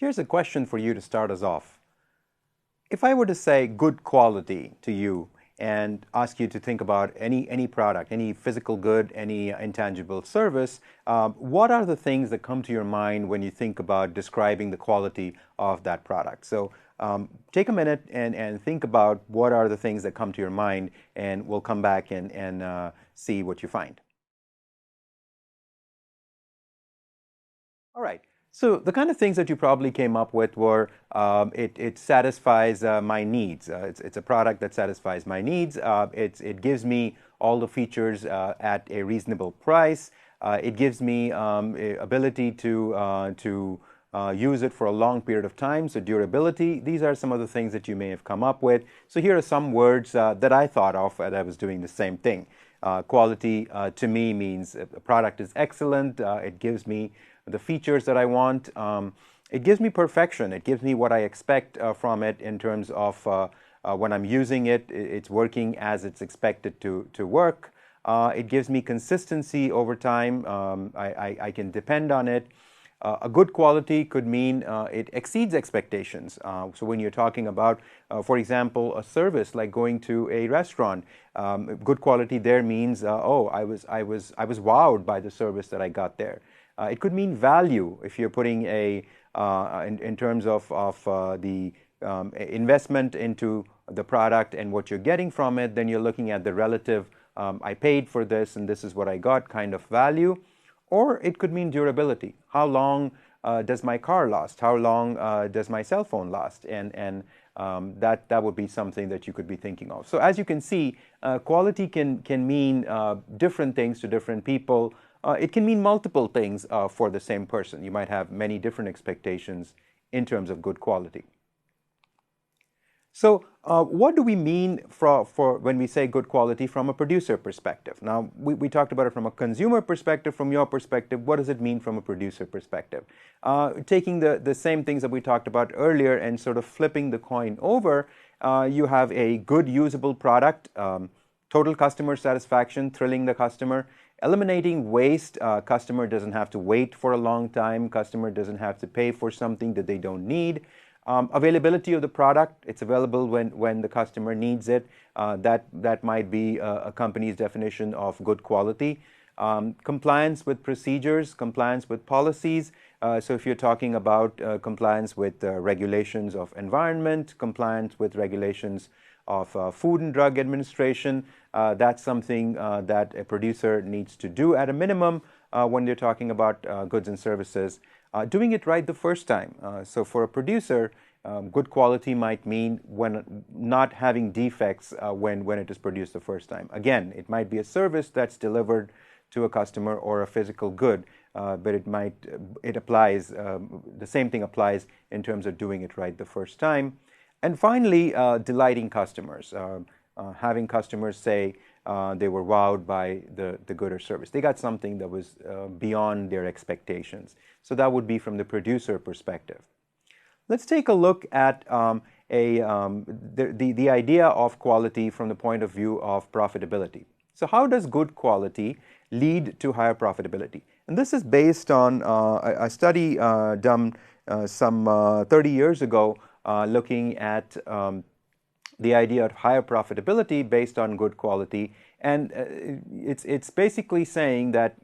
here's a question for you to start us off. If I were to say good quality to you and ask you to think about any product, any physical good, any intangible service, what are the things that come to your mind when you think about describing the quality of that product? So take a minute and think about what are the things that come to your mind, and we'll come back and see what you find. All right. So the kind of things that you probably came up with were it satisfies my needs. It's a product that satisfies my needs. It gives me all the features at a reasonable price. It gives me ability to use it for a long period of time. So durability. These are some of the things that you may have come up with. So here are some words that I thought of as I was doing the same thing. Quality to me means a product is excellent. It gives me the features that I want. It gives me perfection. It gives me what I expect from it in terms of when I'm using it, it's working as it's expected to work. It gives me consistency over time. I can depend on it. A good quality could mean it exceeds expectations. So when you're talking about, for example, a service like going to a restaurant, good quality there means, oh, I was wowed by the service that I got there. It could mean value if you're putting in terms of the investment into the product and what you're getting from it, then you're looking at the relative, I paid for this and this is what I got kind of value. Or it could mean durability. How long does my car last? How long does my cell phone last? And that would be something that you could be thinking of. So as you can see, quality can mean different things to different people. It can mean multiple things for the same person. You might have many different expectations in terms of good quality. So what do we mean for when we say good quality from a producer perspective? Now, we talked about it from a consumer perspective. From your perspective, what does it mean from a producer perspective? Taking the same things that we talked about earlier and sort of flipping the coin over, you have a good usable product, total customer satisfaction, thrilling the customer, eliminating waste. Customer doesn't have to wait for a long time. Customer doesn't have to pay for something that they don't need. Availability of the product, it's available when the customer needs it. That might be a company's definition of good quality. Compliance with procedures, compliance with policies. So if you're talking about compliance with regulations of environment, compliance with regulations of Food and Drug Administration, that's something that a producer needs to do at a minimum when they're talking about goods and services. Doing it right the first time. So for a producer, good quality might mean when not having defects when it is produced the first time. Again, it might be a service that's delivered to a customer or a physical good, but it applies, the same thing applies in terms of doing it right the first time. And finally, delighting customers, having customers say they were wowed by the good or service. They got something that was beyond their expectations. So that would be from the producer perspective. Let's take a look at the idea of quality from the point of view of profitability. So how does good quality lead to higher profitability? And this is based on a study done some 30 years ago looking at the idea of higher profitability based on good quality. And it's basically saying that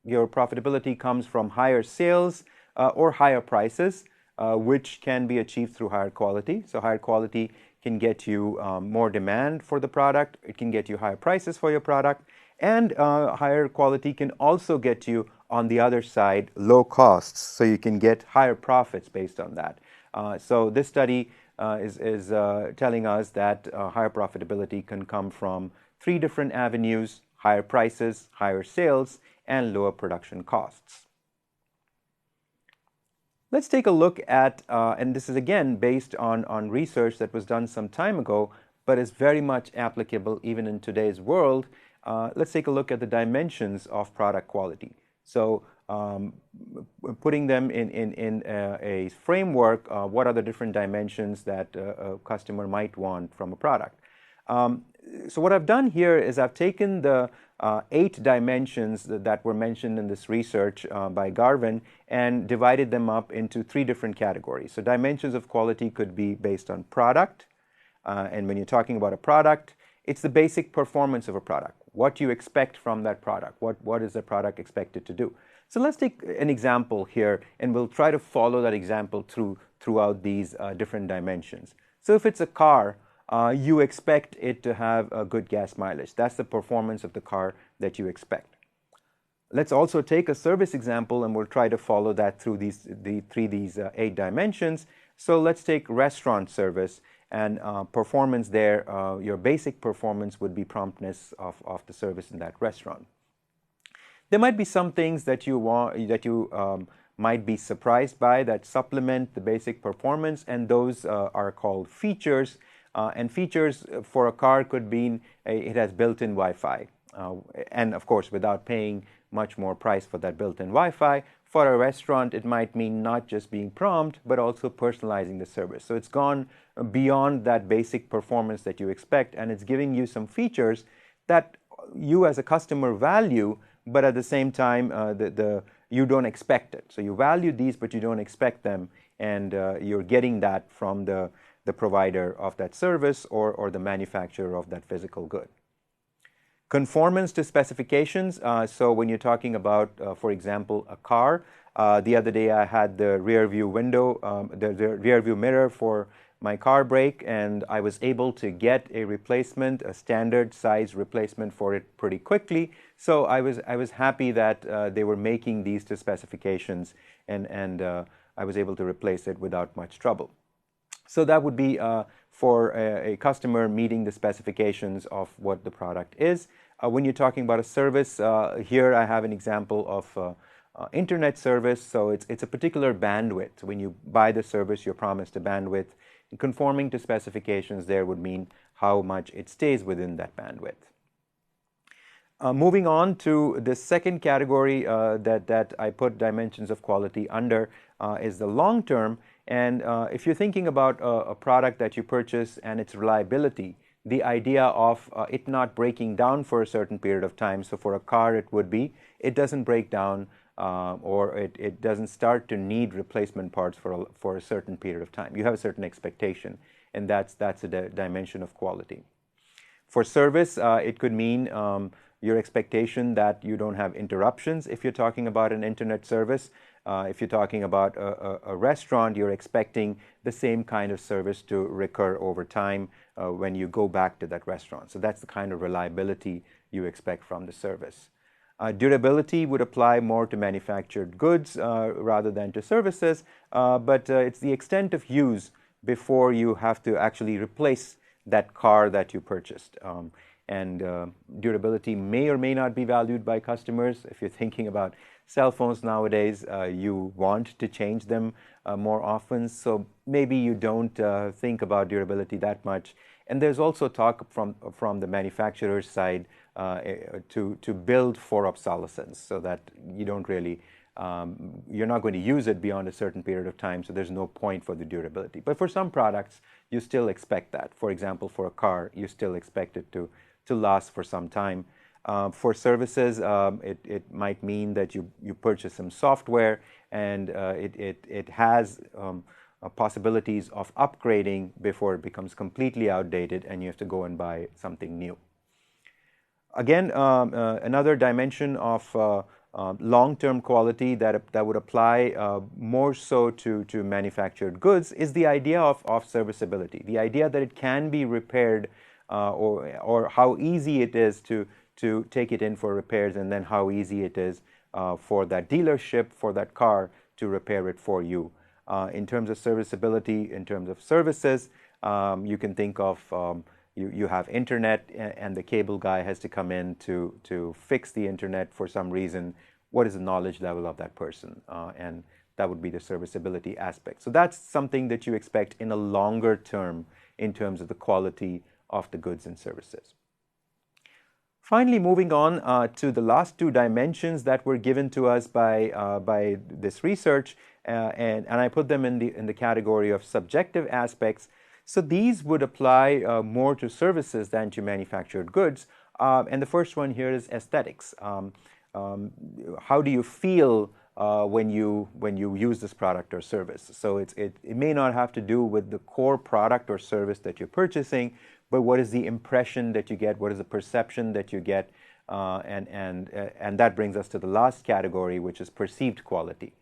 your profitability comes from higher sales or higher prices, which can be achieved through higher quality. So higher quality can get you more demand for the product. It can get you higher prices for your product. And higher quality can also get you, on the other side, low costs. So you can get higher profits based on that. So this study is telling us that higher profitability can come from 3 different avenues: higher prices, higher sales, and lower production costs. Let's take a look at, and this is again based on research that was done some time ago, but is very much applicable even in today's world. Let's take a look at the dimensions of product quality. So putting them in a framework, what are the different dimensions that a customer might want from a product? So what I've done here is I've taken the 8 dimensions that were mentioned in this research by Garvin and divided them up into 3 different categories. So dimensions of quality could be based on product, and when you're talking about a product, it's the basic performance of a product. What you expect from that product. What is the product expected to do? So let's take an example here, and we'll try to follow that example throughout these different dimensions. So if it's a car, you expect it to have a good gas mileage. That's the performance of the car that you expect. Let's also take a service example, and we'll try to follow that through these 8 dimensions. So let's take restaurant service, and performance there. Your basic performance would be promptness of the service in that restaurant. There might be some things that you might be surprised by that supplement the basic performance, and those are called features. And features for a car could mean it has built-in Wi-Fi, and of course without paying much more price for that built-in Wi-Fi. For a restaurant, it might mean not just being prompt, but also personalizing the service. So it's gone beyond that basic performance that you expect, and it's giving you some features that you as a customer value, but at the same time you don't expect it. So you value these, but you don't expect them, and you're getting that from the provider of that service or the manufacturer of that physical good. Conformance to specifications. So when you're talking about, for example, a car, the other day I had the rear view window, the rear view mirror for my car brake, and I was able to get a replacement, a standard size replacement for it pretty quickly. So I was happy that they were making these to specifications, and I was able to replace it without much trouble. So that would be for a customer meeting the specifications of what the product is. When you're talking about a service, here I have an example of internet service. So it's a particular bandwidth. When you buy the service, you're promised a bandwidth. And conforming to specifications there would mean how much it stays within that bandwidth. Moving on to the second category that I put dimensions of quality under is the long term. And if you're thinking about a product that you purchase and its reliability, the idea of it not breaking down for a certain period of time. So for a car, it would be, it doesn't break down or it doesn't start to need replacement parts for a certain period of time. You have a certain expectation, and that's a dimension of quality. For service, it could mean your expectation that you don't have interruptions if you're talking about an internet service. If you're talking about a restaurant, you're expecting the same kind of service to recur over time when you go back to that restaurant. So that's the kind of reliability you expect from the service. Durability would apply more to manufactured goods rather than to services, but it's the extent of use before you have to actually replace that car that you purchased. And durability may or may not be valued by customers. If you're thinking about cell phones nowadays, you want to change them more often, so maybe you don't think about durability that much. And there's also talk from the manufacturer's side to build for obsolescence, so that you don't really you're not going to use it beyond a certain period of time, so there's no point for the durability. But for some products, you still expect that. For example, for a car, you still expect it to last for some time. For services, it might mean that you purchase some software, and it has possibilities of upgrading before it becomes completely outdated and you have to go and buy something new. Again, another dimension of long-term quality that would apply more so to manufactured goods is the idea of serviceability, the idea that it can be repaired, or how easy it is to take it in for repairs, and then how easy it is for that dealership, for that car, to repair it for you. In terms of serviceability, in terms of services, you can think of you have internet, and the cable guy has to come in to fix the internet for some reason. What is the knowledge level of that person? And that would be the serviceability aspect. So that's something that you expect in a longer term in terms of the quality of the goods and services. Finally, moving on to the last 2 dimensions that were given to us by this research, and I put them in the category of subjective aspects. So these would apply more to services than to manufactured goods. And the first one here is aesthetics. How do you feel when you use this product or service? So it may not have to do with the core product or service that you're purchasing, but what is the impression that you get? What is the perception that you get? And that brings us to the last category, which is perceived quality.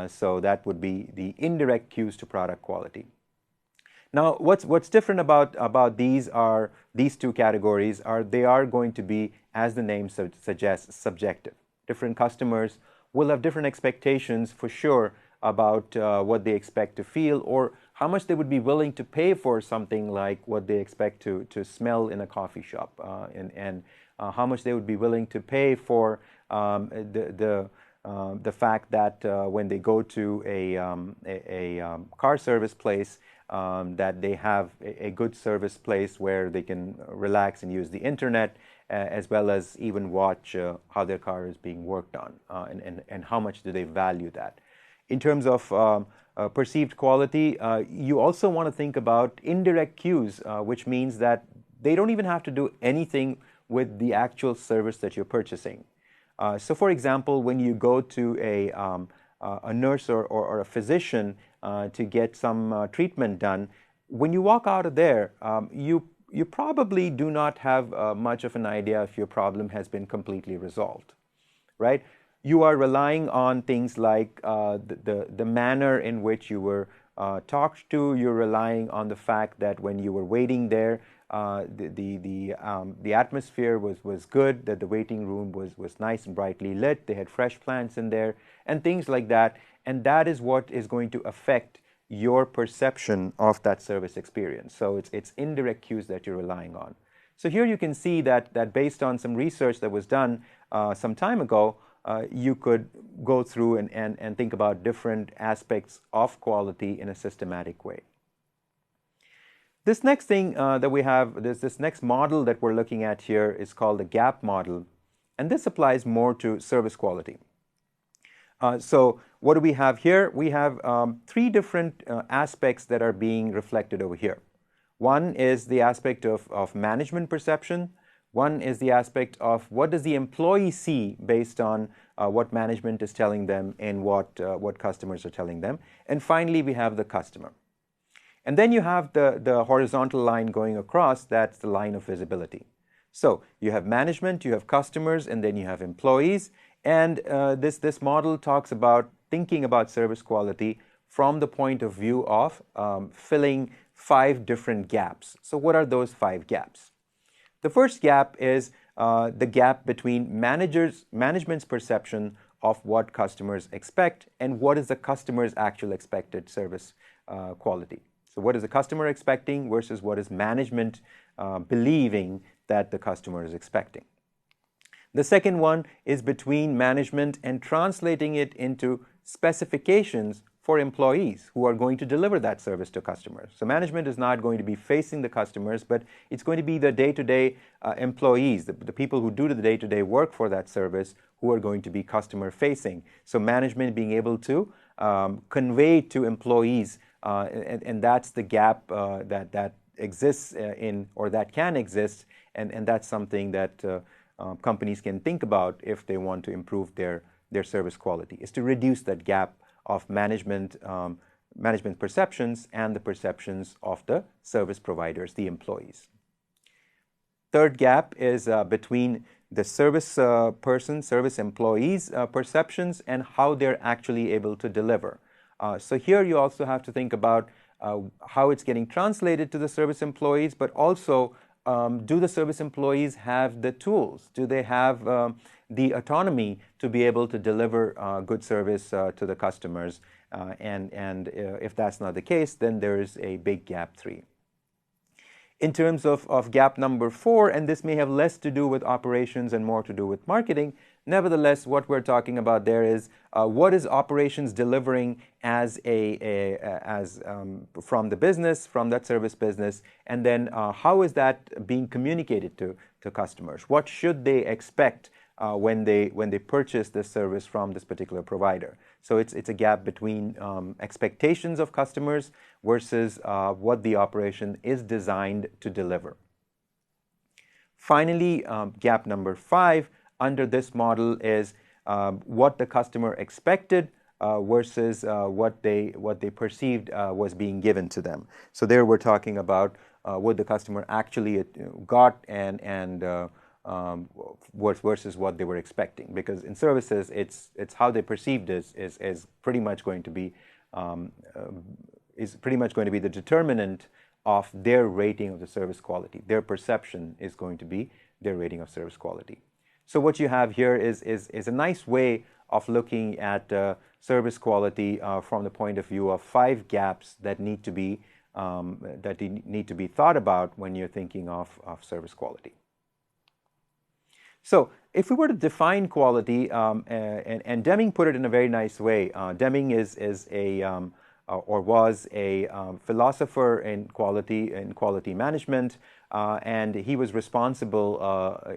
So that would be the indirect cues to product quality. Now, what's different about these two categories are they are going to be, as the name suggests, subjective. Different customers will have different expectations for sure about what they expect to feel or how much they would be willing to pay for something like what they expect to smell in a coffee shop, and how much they would be willing to pay for the fact that when they go to a car service place, that they have a good service place where they can relax and use the internet, as well as even watch how their car is being worked on, and how much do they value that. In terms of perceived quality, you also want to think about indirect cues, which means that they don't even have to do anything with the actual service that you're purchasing. So for example, when you go to a nurse or a physician to get some treatment done, when you walk out of there, you probably do not have much of an idea if your problem has been completely resolved, right? You are relying on things like the manner in which you were talked to. You're relying on the fact that when you were waiting there, the atmosphere was good, that the waiting room was nice and brightly lit, they had fresh plants in there, and things like that. And that is what is going to affect your perception of that service experience. So it's indirect cues that you're relying on. So here you can see that based on some research that was done some time ago, you could go through and think about different aspects of quality in a systematic way. This next thing that we have, this next model that we're looking at here is called the gap model, and this applies more to service quality. So what do we have here? We have three different aspects that are being reflected over here. One is the aspect of management perception. One is the aspect of what does the employee see based on what management is telling them and what customers are telling them. And finally, we have the customer. And then you have the horizontal line going across, that's the line of visibility. So you have management, you have customers, and then you have employees. And this model talks about thinking about service quality from the point of view of filling 5 different gaps. So what are those 5 gaps? The first gap is the gap between management's perception of what customers expect and what is the customer's actual expected service quality. So what is the customer expecting versus what is management believing that the customer is expecting. The second one is between management and translating it into specifications for employees who are going to deliver that service to customers. So management is not going to be facing the customers, but it's going to be the day-to-day employees, the people who do the day-to-day work for that service, who are going to be customer-facing. So management being able to convey to employees, and that's the gap that exists or that can exist, and that's something that companies can think about if they want to improve their service quality, is to reduce that gap of management perceptions and the perceptions of the service providers, the employees. Third gap is between the service service employees' perceptions and how they're actually able to deliver. So here you also have to think about how it's getting translated to the service employees, but also do the service employees have the tools? Do they have the autonomy to be able to deliver good service to the customers? And if that's not the case, then there is a big gap 3. In terms of gap number 4, and this may have less to do with operations and more to do with marketing, nevertheless, what we're talking about there is what is operations delivering as from the business, from that service business, and then how is that being communicated to customers? What should they expect when they purchase this service from this particular provider. So it's a gap between expectations of customers versus what the operation is designed to deliver. Finally, gap number 5 under this model is what the customer expected versus what they perceived was being given to them. So there we're talking about what the customer actually got and versus what they were expecting. Because in services, it's how they perceived this is pretty much going to be the determinant of their rating of the service quality. Their perception is going to be their rating of service quality. So what you have here is a nice way of looking at service quality from the point of view of 5 gaps that need to be thought about when you're thinking of service quality. So if we were to define quality, and Deming put it in a very nice way. Deming was a philosopher in quality management, and he was responsible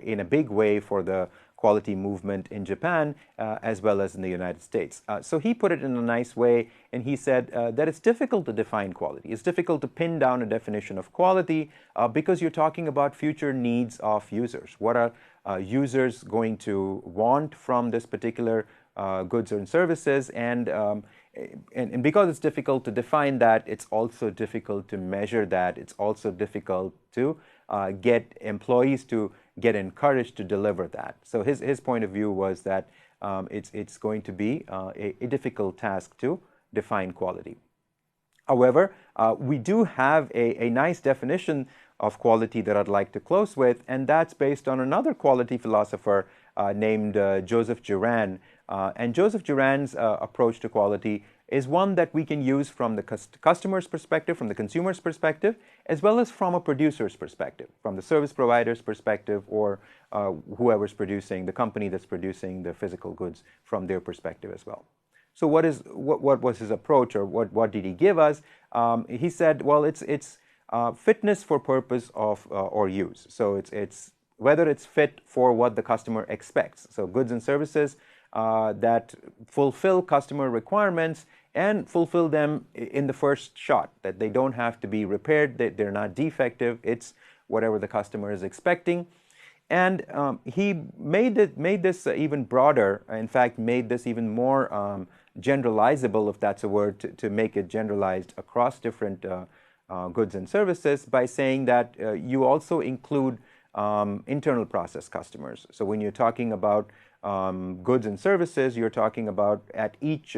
in a big way for the quality movement in Japan as well as in the United States. So he put it in a nice way, and he said that it's difficult to define quality. It's difficult to pin down a definition of quality because you're talking about future needs of users. What are users going to want from this particular goods and services? And because it's difficult to define that, it's also difficult to measure that. It's also difficult to get employees to get encouraged to deliver that. So his point of view was that it's going to be a difficult task to define quality. However, we do have a nice definition of quality that I'd like to close with, and that's based on another quality philosopher named Joseph Juran. And Joseph Juran's approach to quality is one that we can use from the customer's perspective, from the consumer's perspective, as well as from a producer's perspective, from the service provider's perspective, or whoever's producing, the company that's producing the physical goods, from their perspective as well. So what was his approach, or what did he give us? He said, well, it's fitness for purpose of or use. So it's whether it's fit for what the customer expects. So goods and services that fulfill customer requirements and fulfill them in the first shot, that they don't have to be repaired, that they're not defective, it's whatever the customer is expecting. And he made this even broader, in fact, made this even more generalizable, if that's a word, to make it generalized across different goods and services by saying that you also include internal process customers. So when you're talking about goods and services, you're talking about at each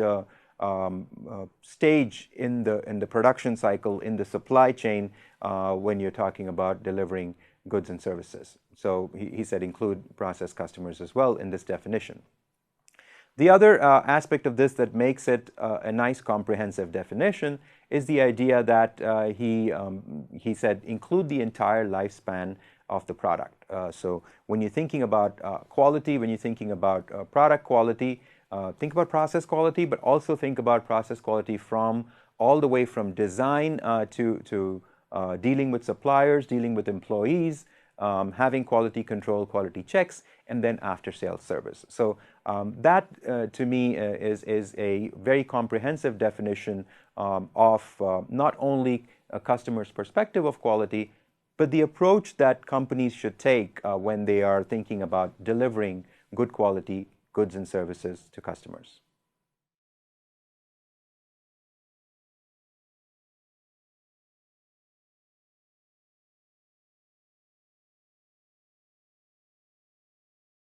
stage in the production cycle, in the supply chain, when you're talking about delivering goods and services. So he said include process customers as well in this definition. The other aspect of this that makes it a nice comprehensive definition is the idea that he said include the entire lifespan of the product. So when you're thinking about quality, when you're thinking about product quality, think about process quality, but also think about process quality from all the way from design to dealing with suppliers, dealing with employees, having quality control, quality checks, and then after-sales service. So that, to me, is a very comprehensive definition of not only a customer's perspective of quality, but the approach that companies should take when they are thinking about delivering good quality goods and services to customers.